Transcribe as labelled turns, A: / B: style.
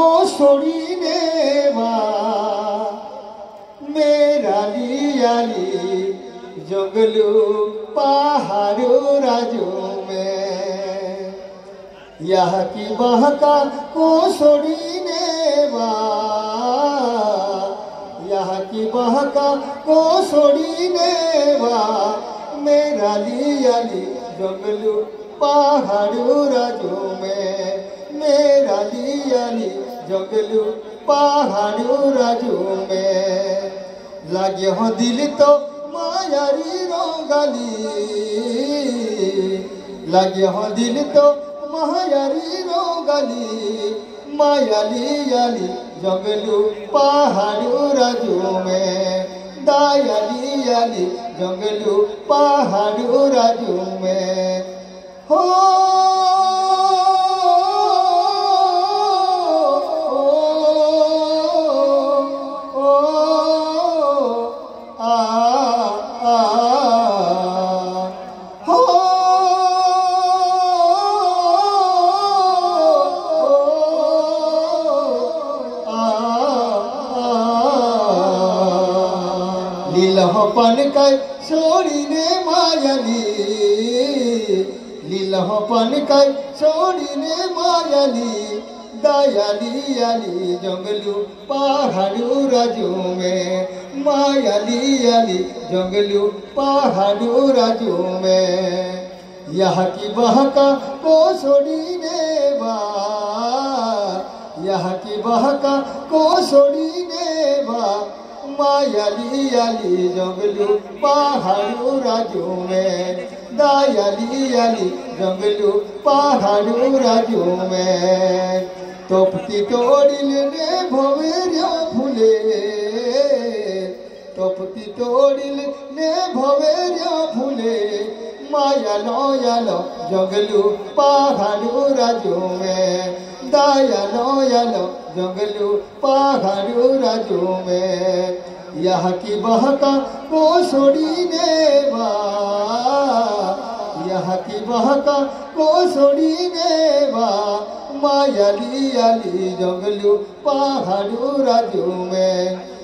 A: कोसड़ी नेवा मेरा लियाली जंगलू पहाड़ू राजू में यह की बहका कोसड़ी नेवा यह की बहका कोसड़ी नेवा मेरा लियाली जंगलू पहाड़ू राजू में मेरा लियाली जंगलू पहाड़ू राजू में लगे हो दिल तो मायारी रोगाली लगे हो दिल तो मायारी रोगाली मायाली याली जंगलू पहाड़ू राजू में दायाली याली जंगलू पहाड़ू राजू में हो लीलहपन कई छोड़ी ने मायाली लीलहपन कई छोड़ी ने मायाली दयाली याली जंगलू पहाड़ू राजू में मायाली याली जंगलू पहाड़ू राजू में यह की बहका कोसड़ी नेवा यह की बहका कोसड़ी नेवा मायाली याली जंगलू पहाड़ू राजू में दायाली याली जंगलू पहाड़ू राजू में तोपती तोड़िल ने भवेरिया फूले तोपती तोड़िल ने भवेरिया फूले मायालो यालो जंगलू पहाड़ू राजू में दायालो यालो जंगलू पहाड़ू राजू में यह की बहका कोसड़ी नेवा यह की बहका कोसड़ी नेवा मायाली याली जंगलू पहाड़ू राजू में